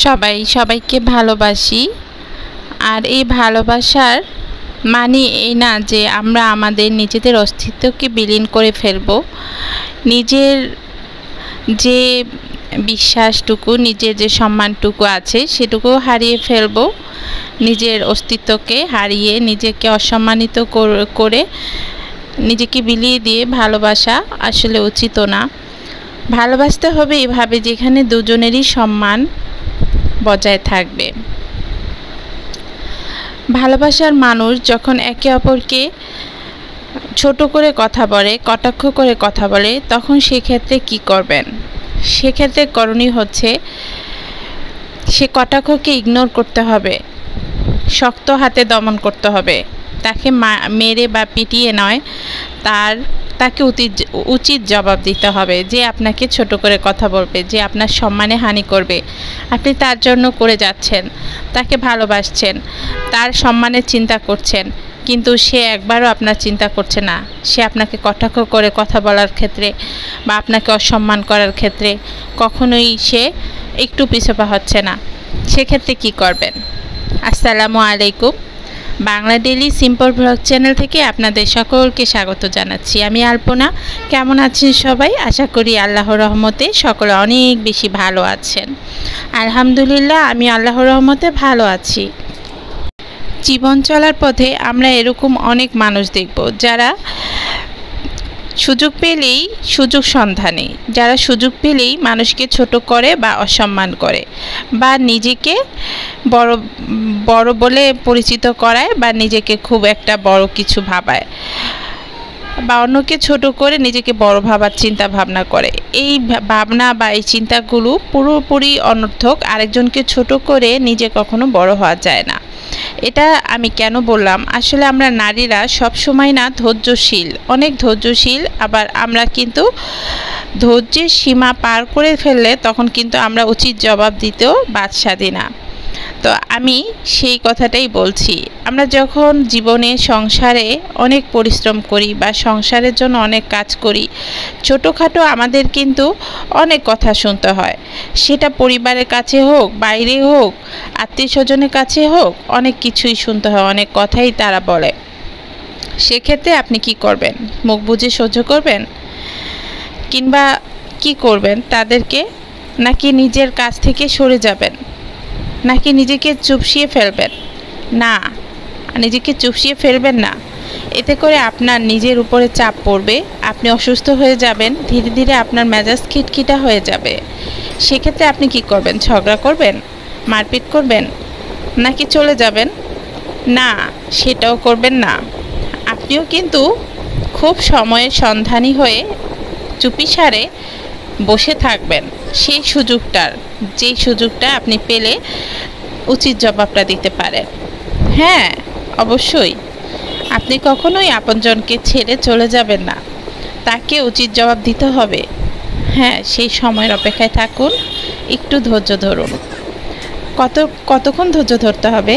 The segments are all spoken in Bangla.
সবাই সবাইকে ভালোবাসি। আর এই ভালোবাসার মানে এই না যে আমরা আমাদের নিজেদের অস্তিত্বকে বিলীন করে ফেলব, নিজের যে বিশ্বাসটুকু, নিজের যে সম্মানটুকু আছে সেটুকু হারিয়ে ফেলব। নিজের অস্তিত্বকে হারিয়ে নিজেকে অসম্মানিত করে নিজেকে বিলিয়ে দিয়ে ভালোবাসা আসলে উচিত না। ভালোবাসতে হবে এভাবে যেখানে দুজনেরই সম্মান বজায় থাকবে। ভালোবাসার মানুষ যখন একে অপরকে ছোট করে কথা বলে, কটাক্ষ করে কথা বলে, তখন সেক্ষেত্রে কি করবেন? সেক্ষেত্রে করণীয় হচ্ছে সে কটাক্ষকে ইগনোর করতে হবে, শক্ত হাতে দমন করতে হবে। তাকে মেরে বা পিটিয়ে নয়, তাকে উচিত জবাব দিতে হবে। যে আপনাকে ছোট করে কথা বলবে, যে আপনার সম্মানে হানি করবে, আপনি তার জন্য করে যাচ্ছেন, তাকে ভালোবাসছেন, তার সম্মানের চিন্তা করছেন, কিন্তু সে একবারও আপনার চিন্তা করছে না। সে আপনাকে কটাক্ষ করে কথা বলার ক্ষেত্রে বা আপনাকে অসম্মান করার ক্ষেত্রে কখনোই সে একটু পিছপা হচ্ছে না। সেক্ষেত্রে কি করবেন? আসসালামু আলাইকুম। Bangla daily simple blog channel থেকে আপনাদের সকলকে স্বাগত জানাচ্ছি। আমি আলপনা। কেমন আছেন সবাই? আশা করি আল্লাহর রহমতে সকলে অনেক বেশি ভালো আছেন। আলহামদুলিল্লাহ, আমি আল্লাহর রহমতে ভালো আছি। জীবন চলার পথে আমরা এরকম অনেক মানুষ দেখব যারা সুযোগ পেলেই সুযোগ সন্ধানে, যারা সুযোগ পেলেই মানুষকে ছোট করে বা অসম্মান করে, বা নিজেকে বড় বলে পরিচিত করায়, বা নিজেকে খুব একটা বড় কিছু ভাবায়, বা অন্যকে ছোট করে নিজেকে বড় ভাবার চিন্তা ভাবনা করে। এই ভাবনা বা এই চিন্তাগুলো পুরোপুরি অনর্থক। আরেকজনকে ছোট করে নিজে কখনো বড় হওয়া যায় না। এটা আমি কেন বললাম? আসলে আমরা নারীরা সব সময় না ধৈর্যশীল, অনেক ধৈর্যশীল। আবার আমরা কিন্তু ধৈর্যের সীমা পার করে ফেললে তখন কিন্তু আমরা উচিত জবাব দিতেও বাদশাদি না। তো আমি সেই কথাটাই বলছি। আমরা যখন জীবনে সংসারে অনেক পরিশ্রম করি বা সংসারের জন্য অনেক কাজ করি, ছোটোখাটো আমাদের কিন্তু অনেক কথা শুনতে হয়। সেটা পরিবারের কাছে হোক, বাইরে হোক, আত্মীয় স্বজনের কাছে হোক, অনেক কিছুই শুনতে হয়, অনেক কথাই তারা বলে। সেক্ষেত্রে আপনি কি করবেন? মুখ বুজে সহ্য করবেন, কিংবা কি করবেন তাদেরকে? নাকি নিজের কাছ থেকে সরে যাবেন, নাকি নিজেকে চুপসিয়ে ফেলবেন? না, নিজেকে চুপসিয়ে ফেলবেন না। এতে করে আপনার নিজের উপরে চাপ পড়বে, আপনি অসুস্থ হয়ে যাবেন, ধীরে ধীরে আপনার মেজাজ খিটখিটা হয়ে যাবে। সেক্ষেত্রে আপনি কি করবেন? ঝগড়া করবেন, মারপিট করবেন, নাকি চলে যাবেন? না, সেটাও করবেন না। আপনিও কিন্তু খুব সময়ের সন্ধানী হয়ে চুপিসারে বসে থাকবেন সেই যেই সুযোগটা আপনি পেলে উচিত জবাবটা দিতে পারেন। হ্যাঁ, অবশ্যই আপনি কখনোই আপনজনকে ছেড়ে চলে যাবেন না, তাকে উচিত জবাব দিতে হবে। হ্যাঁ, সেই সময়ের অপেক্ষায় থাকুন, একটু ধৈর্য ধরুন। কতক্ষণ ধৈর্য ধরতে হবে?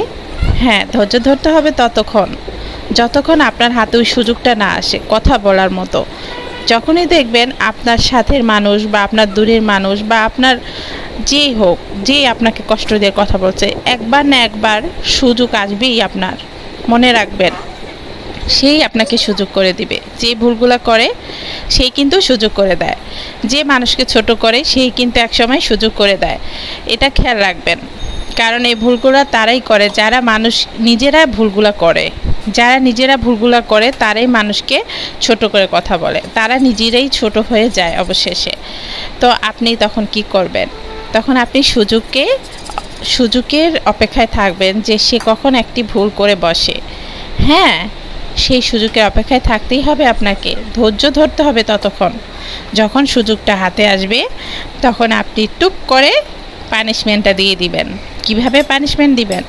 হ্যাঁ, ধৈর্য ধরতে হবে যতক্ষণ আপনার হাতে ওই সুযোগটা না আসে কথা বলার মতো। যখনই দেখবেন আপনার সাথের মানুষ বা আপনার দূরের মানুষ বা আপনার যেই হোক, যে আপনাকে কষ্ট দিয়ে কথা বলছে, একবার না একবার সুযোগ আসবেই আপনার। মনে রাখবেন, সেই আপনাকে সুযোগ করে দিবে। যে ভুলগুলো করে সেই কিন্তু সুযোগ করে দেয়, যে মানুষকে ছোট করে সেই কিন্তু একসময় সুযোগ করে দেয়। এটা খেয়াল রাখবেন। কারণ এই ভুলগুলো তারাই করে যারা নিজেরা ভুলগুলো করে, তারাই মানুষকে ছোট করে কথা বলে, তারা নিজেরাই ছোট হয়ে যায় অবশেষে। তো আপনি তখন কি করবেন? তখন আপনি সুযোগের অপেক্ষায় থাকবেন যে সে কখন একটি ভুল করে বসে। হ্যাঁ, সেই সুযোগের অপেক্ষায় থাকতেই হবে আপনাকে, ধৈর্য ধরতে হবে ততক্ষণ। যখন সুযোগটা হাতে আসবে তখন আপনি টুপ করে পানিশমেন্টটা দিয়ে দিবেন। কিভাবে পানিশমেন্ট দিবেন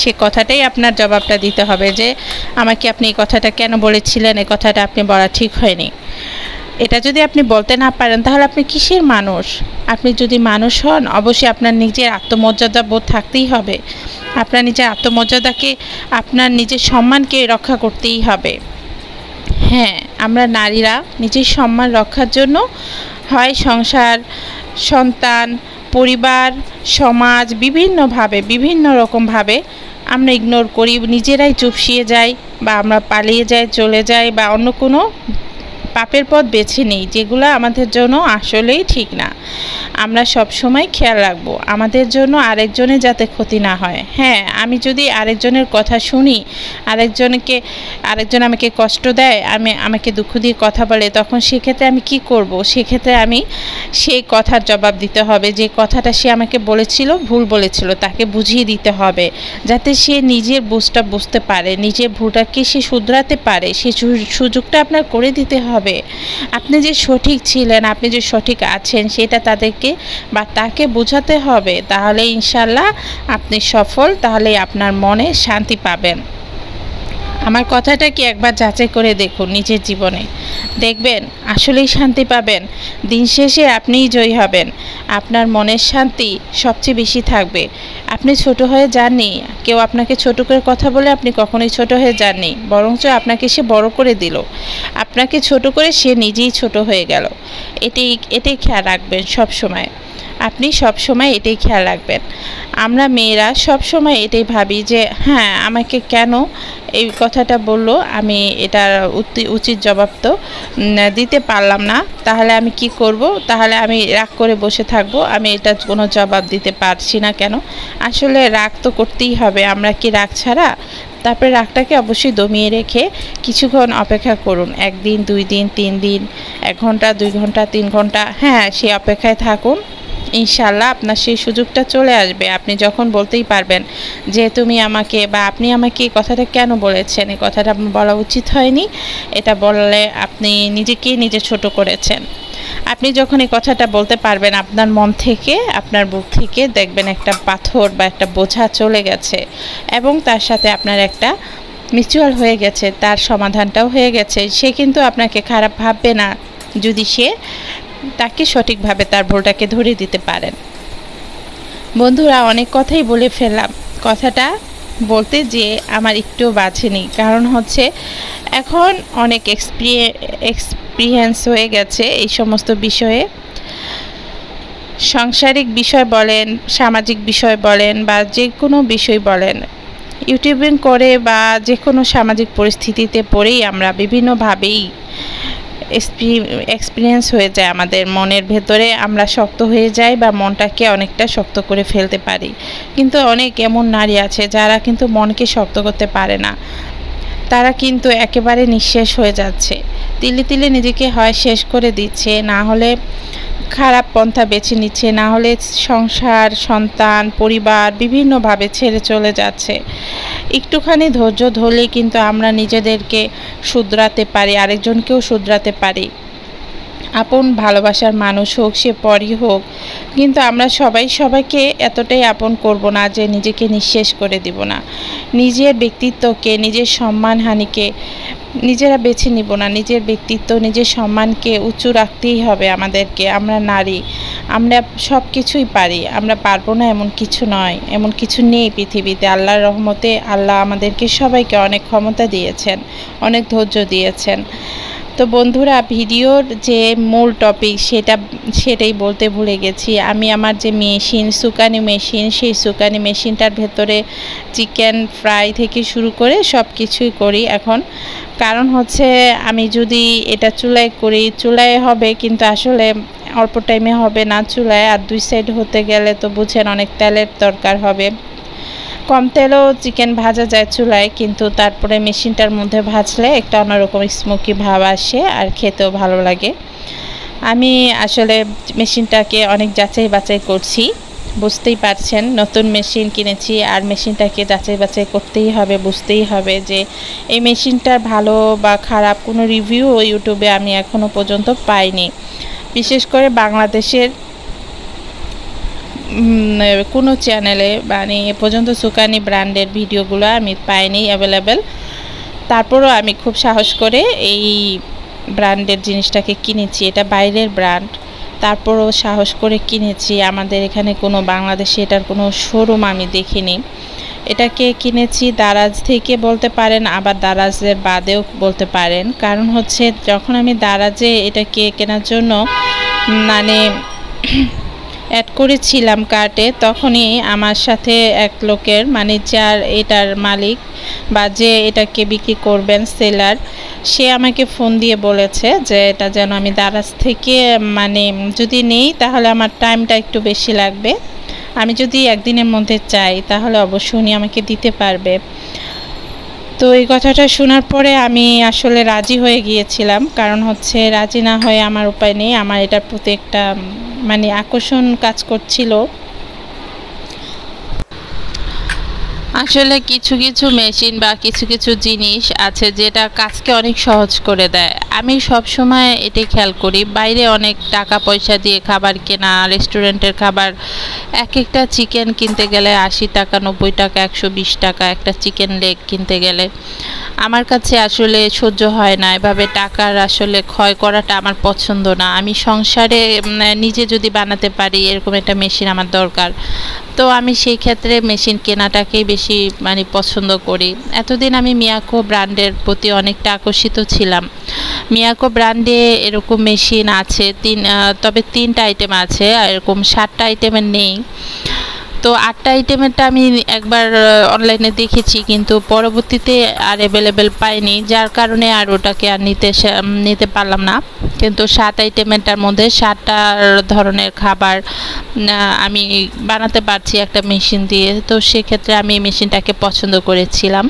সে কথাটাই আপনার জবাবটা দিতে হবে, যে আমাকে আপনি এই কথাটা কেন বলেছিলেন, এই কথাটা আপনি বলা ঠিক হয়নি। এটা যদি আপনি বলতে না পারেন তাহলে আপনি কিসের মানুষ? আপনি যদি মানুষ হন, অবশ্যই আপনার নিজের আত্মমর্যাদা বোধ থাকতেই হবে। আপনার নিজের আত্মমর্যাদাকে, আপনার নিজের সম্মানকে রক্ষা করতেই হবে। হ্যাঁ, আমরা নারীরা নিজের সম্মান রক্ষার জন্য হয় সংসার, সন্তান, পরিবার, সমাজ বিভিন্ন রকমভাবে আমরা ইগনোর করি, নিজেরাই চুপসিয়ে যাই বা আমরা পালিয়ে যাই, চলে যাই বা অন্য কোনো পাপের পথ বেছে নিই, যেগুলো আমাদের জন্য আসলেই ঠিক না। আমরা সব সময় খেয়াল রাখবো আমাদের জন্য আরেকজনের যাতে ক্ষতি না হয়। হ্যাঁ, আমি যদি আরেকজনের কথা শুনি, আরেকজন আমাকে কষ্ট দেয়, আমাকে দুঃখ দিয়ে কথা বলে, তখন সেক্ষেত্রে আমি কি করব? সেক্ষেত্রে আমি সেই কথার জবাব দিতে হবে। যে কথাটা সে আমাকে বলেছিল, ভুল বলেছিল, তাকে বুঝিয়ে দিতে হবে, যাতে সে নিজের বুঝতে পারে, নিজের ভুলটাকে সে শুধরাতে পারে। সেই সুযোগটা আপনার করে দিতে হবে। আপনি যে সঠিক ছিলেন, আপনি যে সঠিক আছেন, সেটা তাদেরকে বা তাকে বোঝাতে হবে। তাহলে ইনশাল্লাহ আপনি সফল, তাহলে আপনার মনে শান্তি পাবেন। আমার কথাটা কি একবার যাচাই করে দেখুন নিজের জীবনে, দেখবেন আসলেই শান্তি পাবেন। দিন শেষে আপনিই জয়ী হবেন, আপনার মনের শান্তি সবচেয়ে বেশি থাকবে। আপনি ছোট হয়ে যাননি, কেউ আপনাকে ছোট করে কথা বলে আপনি কখনোই ছোট হয়ে যাননি, বরঞ্চ আপনাকে সে বড় করে দিল। আপনাকে ছোট করে সে নিজেই ছোট হয়ে গেল। এটাই খেয়াল রাখবেন সব সময়। আপনি সব সময় এটাই খেয়াল রাখবেন। আমরা মেয়েরা সব সময় এটাই ভাবি যে হ্যাঁ, আমাকে কেন এই কথাটা বলল, আমি এটার উচিত জবাব তো দিতে পারলাম না, তাহলে আমি কি করব? তাহলে আমি রাগ করে বসে থাকবো, আমি এটার কোনো জবাব দিতে পারছি না কেন? আসলে রাগ তো করতেই হবে, আমরা কি রাগ ছাড়া? তারপরে রাগটাকে অবশ্যই দমিয়ে রেখে কিছুক্ষণ অপেক্ষা করুন। 1 দিন, 2 দিন, 3 দিন, 1 ঘন্টা, 2 ঘন্টা, 3 ঘন্টা, হ্যাঁ, সেই অপেক্ষায় থাকুন। ইনশাল্লাহ আপনার সেই সুযোগটা চলে আসবে। আপনি যখন বলতেই পারবেন যে তুমি আমাকে বা আপনি আমাকে এই কথাটা কেন বলেছেন, এই কথাটা আপনার বলা উচিত হয়নি, এটা বললে আপনি নিজে ছোট করেছেন। আপনি যখন এই কথাটা বলতে পারবেন আপনার মন থেকে, আপনার বুক থেকে, দেখবেন একটা পাথর বা একটা বোঝা চলে গেছে, এবং তার সাথে আপনার একটা মিউচুয়াল হয়ে গেছে, তার সমাধানটাও হয়ে গেছে। সে কিন্তু আপনাকে খারাপ ভাববে না যদি তাকে সঠিকভাবে তার ভুলটাকে ধরিয়ে দিতে পারেন। বন্ধুরা, অনেক কথাই বলে ফেললাম, কথাটা বলতে যে আমার একটুও বাঁচেনি, কারণ হচ্ছে এখন অনেক এক্সপিরিয়েন্স হয়ে গেছে এই সমস্ত বিষয়ে। সাংসারিক বিষয় বলেন, সামাজিক বিষয় বলেন, বা যে কোনো বিষয় বলেন, ইউটিউবিং করে বা যে কোনো সামাজিক পরিস্থিতিতে পড়েই আমরা বিভিন্নভাবেই এক্সপিরিয়েন্স হয়ে যায় আমাদের মনের ভেতরে, আমরা শক্ত হয়ে যাই বা মনটাকে অনেকটা শক্ত করে ফেলতে পারি। কিন্তু অনেক এমন নারী আছে যারা কিন্তু মনকে শক্ত করতে পারে না, তারা কিন্তু একেবারে নিঃশেষ হয়ে যাচ্ছে, তিলে তিলে নিজেকে হয় শেষ করে দিচ্ছে, না হলে খারাপ পন্থা বেছে নিচ্ছে, না হলে সংসার, সন্তান, পরিবার বিভিন্নভাবে ছেড়ে চলে যাচ্ছে। একটুখানি ধৈর্য ধরলেই কিন্তু আমরা নিজেদেরকে শুধরাতে পারি, আরেকজনকেও শুধরাতে পারি। আপন ভালোবাসার মানুষ হোক, সে পরই হোক, কিন্তু আমরা সবাইকে এতটাই আপন করব না যে নিজেকে নিঃশেষ করে দিব না। নিজের ব্যক্তিত্বকে, নিজের সম্মানহানিকে নিজেরা বেছে নিব না। নিজের ব্যক্তিত্ব, নিজের সম্মানকে উঁচু রাখতেই হবে আমাদেরকে। আমরা নারী, আমরা সব কিছুই পারি, আমরা পারবো না এমন কিছু নয়, এমন কিছু নেই পৃথিবীতে। আল্লাহর রহমতে আল্লাহ আমাদেরকে সবাইকে অনেক ক্ষমতা দিয়েছেন, অনেক ধৈর্য দিয়েছেন। তো বন্ধুরা, ভিডিওর যে মূল টপিক সেটাই বলতে ভুলে গেছি। আমি আমার যে মেশিন, সুকানি মেশিন, সেই সুকানি মেশিনটার ভেতরে চিকেন ফ্রাই থেকে শুরু করে সব কিছুই করি এখন। কারণ হচ্ছে আমি যদি এটা চুলায় করি, চুলায় হবে, কিন্তু আসলে অল্প টাইমে হবে না চুলায়, আর 2 সাইড হতে গেলে তো বুঝেন অনেক তেলের দরকার হবে। কম তেলেও চিকেন ভাজা যায় চুলায়, কিন্তু তারপরে মেশিনটার মধ্যে ভাজলে একটা অন্যরকম স্মোকি ভাব আসে, আর খেতেও ভালো লাগে। আমি আসলে মেশিনটাকে অনেক যাচাই বাছাই করছি, বুঝতেই পারছেন, নতুন মেশিন কিনেছি, আর মেশিনটাকে যাচাই বাছাই করতেই হবে, বুঝতেই হবে যে এই মেশিনটার ভালো বা খারাপ কোনো রিভিউ ইউটিউবে আমি এখনও পর্যন্ত পাইনি। বিশেষ করে বাংলাদেশের কোনো চ্যানেলে মানে এ পর্যন্ত সুকানি ব্র্যান্ডের ভিডিওগুলো আমি পাইনি অ্যাভেলেবেল। তারপরও আমি খুব সাহস করে এই ব্র্যান্ডের জিনিসটাকে কিনেছি, এটা বাইরের ব্র্যান্ড, তারপরও সাহস করে কিনেছি। আমাদের এখানে কোনো বাংলাদেশে এটার কোনো শোরুম আমি দেখিনি। এটাকে কিনেছি দারাজ থেকে বলতে পারেন, আবার দারাজের বাদেও বলতে পারেন। কারণ হচ্ছে যখন আমি দারাজে এটাকে কেনার জন্য মানে অ্যাড করেছিলাম কার্টে, তখনই আমার সাথে এক লোকের মানে যার এটার মালিক বা যে এটাকে বিক্রি করবেন সেলার, সে আমাকে ফোন দিয়ে বলেছে যে এটা যেন আমি দারাজ থেকে মানে যদি নেই তাহলে আমার টাইমটা একটু বেশি লাগবে, আমি যদি একদিনের মধ্যে চাই তাহলে অবশ্যই উনি আমাকে দিতে পারবে। তো এই কথাটা শোনার পরে আমি আসলে রাজি হয়ে গিয়েছিলাম, কারণ হচ্ছে রাজি না হয়ে আমার উপায় নেই, আমার এটার প্রতি একটা মানে আকর্ষণ কাজ করছিল। আসলে কিছু কিছু মেশিন বা কিছু কিছু জিনিস আছে যেটা কাজকে অনেক সহজ করে দেয়। আমি সব সময় এটাই খেয়াল করি, বাইরে অনেক টাকা পয়সা দিয়ে খাবার কেনা, রেস্টুরেন্টের খাবার, এক একটা চিকেন কিনতে গেলে 80 টাকা 90 টাকা 120 টাকা একটা চিকেন লেগ কিনতে গেলে আমার কাছে আসলে সহ্য হয় না। এভাবে টাকার আসলে ক্ষয় করাটা আমার পছন্দ না। আমি সংসারে নিজে যদি বানাতে পারি এরকম একটা মেশিন আমার দরকার। তো আমি সেই ক্ষেত্রে মেশিন কেনাটাকেই বেশি মানে পছন্দ করি। এতদিন আমি মিয়াকো ব্র্যান্ডের প্রতি অনেকটা আকর্ষিত ছিলাম। মিয়াকো ব্র্যান্ডে এরকম মেশিন আছে তবে 3টা আইটেম আছে, এরকম 7টা আইটেমের নেই। তো 8টা আইটেমেরটা আমি একবার অনলাইনে দেখেছি, কিন্তু পরবর্তীতে আর অ্যাভেলেবেল পাইনি, যার কারণে আর ওটাকে আর নিতে পারলাম না। কিন্তু 7 আইটেমেরটার মধ্যে 7টা ধরনের খাবার আমি বানাতে পারছি একটা মেশিন দিয়ে। তো সেক্ষেত্রে আমি এই মেশিনটাকে পছন্দ করেছিলাম।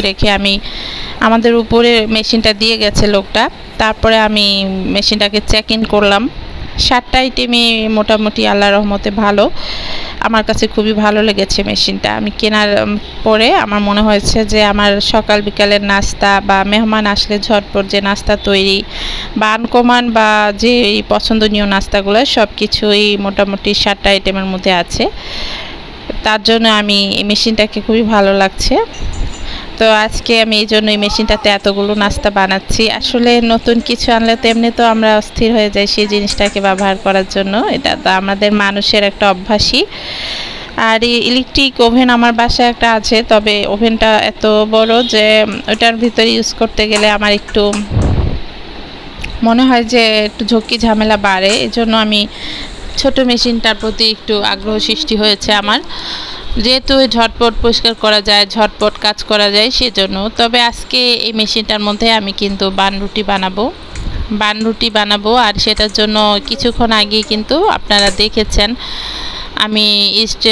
রেখে আমি আমাদের উপরে মেশিনটা দিয়ে গেছে লোকটা, তারপরে আমি মেশিনটাকে চেক ইন করলাম। 7টা আইটেমই মোটামুটি আল্লাহর রহমতে ভালো, আমার কাছে খুবই ভালো লেগেছে মেশিনটা। আমি কেনার পরে আমার মনে হয়েছে যে আমার সকাল বিকালের নাস্তা বা মেহমান আসলে ঝটপট যে নাস্তা তৈরি বা আনকমন বা যে পছন্দনীয় নাস্তাগুলো সব কিছুই মোটামুটি 7টা আইটেমের মধ্যে আছে। তার জন্য আমি এই মেশিনটাকে খুবই ভালো লাগছে। তো আজকে আমি এই জন্য এই মেশিনটাতে এতগুলো নাস্তা বানাচ্ছি। আসলে নতুন কিছু আনলে তো এমনি তো আমরা অস্থির হয়ে যাই সেই জিনিসটাকে ব্যবহার করার জন্য, এটা তো আমাদের মানুষের একটা অভ্যাসই। আর ইলেকট্রিক ওভেন আমার বাসায় একটা আছে, তবে ওভেনটা এত বড় যে ওটার ভিতরে ইউজ করতে গেলে আমার একটু মনে হয় যে একটু ঝক্কি ঝামেলা বাড়ে, এজন্য আমি ছোট মেশিনটার প্রতি একটু আগ্রহ সৃষ্টি হয়েছে আমার, যেহেতু ঝটপট পরিষ্কার করা যায়, ঝটপট কাজ করা যায় সেজন্য। তবে আজকে এই মেশিনটার মধ্যে আমি কিন্তু বানরুটি বানাবো আর সেটার জন্য কিছুক্ষণ আগেই কিন্তু আপনারা দেখেছেন আমি ইস্ট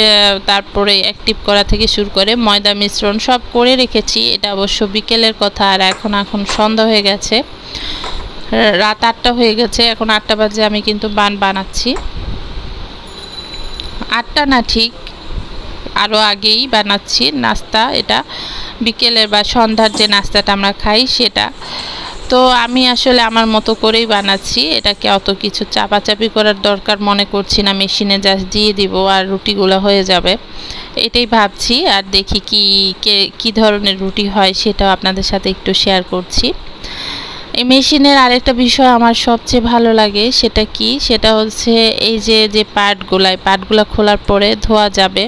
তারপরে অ্যাক্টিভ করা থেকে শুরু করে ময়দা মিশ্রণ সব করে রেখেছি। এটা অবশ্য বিকেলের কথা, আর এখন সন্ধ্যা হয়ে গেছে, রাত 8টা হয়ে গেছে, এখন 8টা বাজে আমি কিন্তু বানাচ্ছি। 8টা না, ঠিক আরও আগেই বানাচ্ছি নাস্তা। এটা বিকেলের বা সন্ধ্যার যে নাস্তাটা আমরা খাই সেটা। তো আমি আসলে আমার মতো করেই বানাচ্ছি, এটাকে অত কিছু চাপাচাপি করার দরকার মনে করছি না, মেশিনে জাস্ট দিয়ে দিব আর রুটিগুলো হয়ে যাবে, এটাই ভাবছি। আর দেখি কি ধরনের রুটি হয় সেটাও আপনাদের সাথে একটু শেয়ার করছি। এই মেশিনের আরেকটা বিষয় আমার সবচেয়ে ভালো লাগে, সেটা হচ্ছে এই যে পার্টগুলো খোলার পরে ধোয়া যাবে,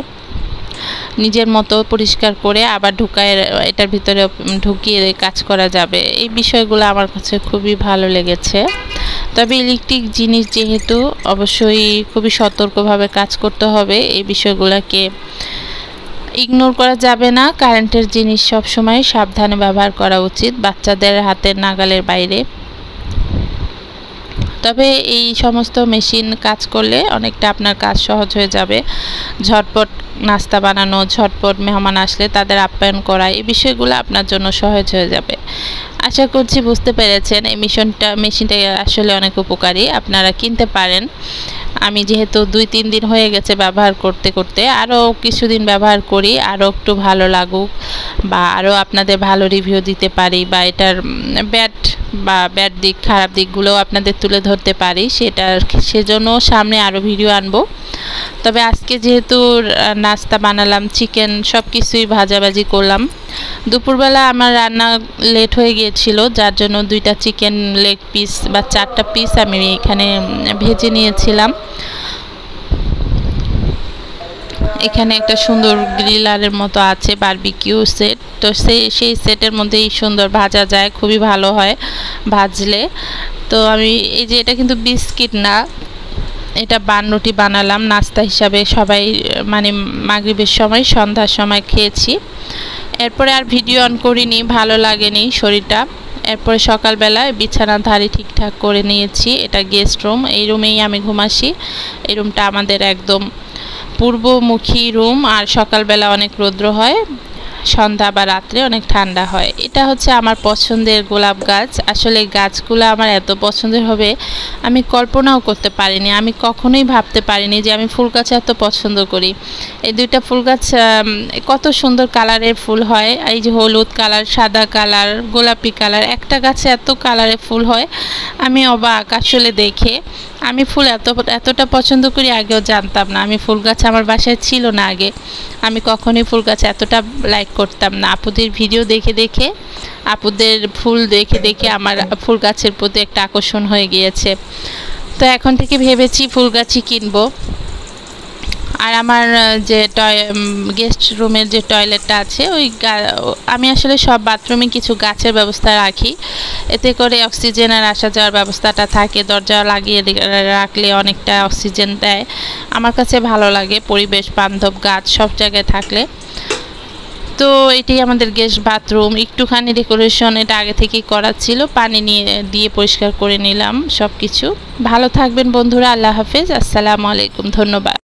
নিজের মতো পরিষ্কার করে আবার এটার ভিতরে ঢুকিয়ে কাজ করা যাবে। এই বিষয়গুলো আমার কাছে খুবই ভালো লেগেছে। তবে ইলেকট্রিক জিনিস যেহেতু অবশ্যই খুবই সতর্কভাবে কাজ করতে হবে, এই বিষয়গুলোকে ইগনোর করা যাবে না। কারেন্টের জিনিস সব সময় সাবধানে ব্যবহার করা উচিত, বাচ্চাদের হাতের নাগালের বাইরে। তবে এই সমস্ত মেশিন কাজ করলে অনেকটা আপনার কাজ সহজ হয়ে যাবে। ঝটপট নাস্তা বানানো, ঝটপট মেহমান আসলে তাদের আপ্যায়ন করা, এই বিষয়গুলো আপনার জন্য সহজ হয়ে যাবে। আশা করছি বুঝতে পেরেছেন। এই মেশিনটা আসলে অনেক উপকারী, আপনারা কিনতে পারেন। আমি যেহেতু 2-3 দিন হয়ে গেছে ব্যবহার করতে করতে, আরও কিছুদিন ব্যবহার করি, আরও একটু ভালো লাগুক বা আরও আপনাদের ভালো রিভিউ দিতে পারি, বা এটার ব্যাড দিক, খারাপ দিকগুলোও আপনাদের তুলে ধরতে পারি, সেজন্য সামনে আরও ভিডিও আনবো। তবে আজকে যেহেতু নাস্তা বানালাম, চিকেন সব কিছুই ভাজাভাজি করলাম। দুপুরবেলা আমার রান্না লেট হয়ে গিয়েছিল, যার জন্য 2টা চিকেন লেগ পিস বা 4টা পিস আমি এখানে ভেজে নিয়েছিলাম। এখানে একটা সুন্দর গ্রিলারের মতো আছে, বারবিকিউ সেট। তো সেই সেটের মধ্যেই সুন্দর ভাজা যায়, খুবই ভালো হয় ভাজলে। তো আমি এই যে, এটা কিন্তু বিস্কিট না, এটা বান রুটি বানালাম নাস্তা হিসাবে। সবাই মানে মাগরিবের সময়, সন্ধ্যার সময় খেয়েছি। এরপরে আর ভিডিও অন করিনি, ভালো লাগেনি শরীরটা। এরপরে সকালবেলায় বিছানার ধারে ঠিকঠাক করে নিয়েছি। এটা গেস্ট রুম, এই রুমেই আমি ঘুমাসি। এই রুমটা আমাদের একদম পূর্বমুখী রুম, আর সকালবেলা অনেক রৌদ্র হয়, সন্ধ্যা বা রাত্রে অনেক ঠান্ডা হয়। এটা হচ্ছে আমার পছন্দের গোলাপ গাছ। আসলে গাছগুলো আমার এত পছন্দের হবে আমি কল্পনাও করতে পারিনি। আমি কখনোই ভাবতে পারিনি যে আমি ফুল গাছ এত পছন্দ করি। এই 2টা ফুল গাছ কত সুন্দর কালারের ফুল হয়, এই যে হলুদ কালার, সাদা কালার, গোলাপি কালার, একটা গাছে এত কালারের ফুল হয়, আমি অবাক আসলে দেখে। আমি ফুল এতটা পছন্দ করি আগেও জানতাম না। আমি ফুল গাছ আমার বাসায় ছিল না আগে, আমি কখনোই ফুল গাছ এতটা লাইক করতাম না। আপুদের ভিডিও দেখে দেখে, আপুদের ফুল দেখে দেখে আমার ফুল গাছের প্রতি একটা আকর্ষণ হয়ে গিয়েছে। তো এখন থেকে ভেবেছি ফুল গাছই কিনবো। আর আমার যে গেস্ট রুমের যে টয়লেটটা আছে, আমি আসলে সব বাথরুমে কিছু গাছের ব্যবস্থা রাখি, এতে করে অক্সিজেনের আসা যাওয়ার ব্যবস্থাটা থাকে। দরজা লাগিয়ে রাখলে অনেকটা অক্সিজেন দেয়, আমার কাছে ভালো লাগে। পরিবেশ বান্ধব গাছ সব জায়গায় থাকলে। তো এটাই আমাদের গেস্ট বাথরুম, একটুখানি ডেকোরেশন এটা আগে থেকেই করা ছিল, পানি দিয়ে পরিষ্কার করে নিলাম সব কিছু। ভালো থাকবেন বন্ধুরা, আল্লাহ হাফেজ, আসসালামু আলাইকুম, ধন্যবাদ।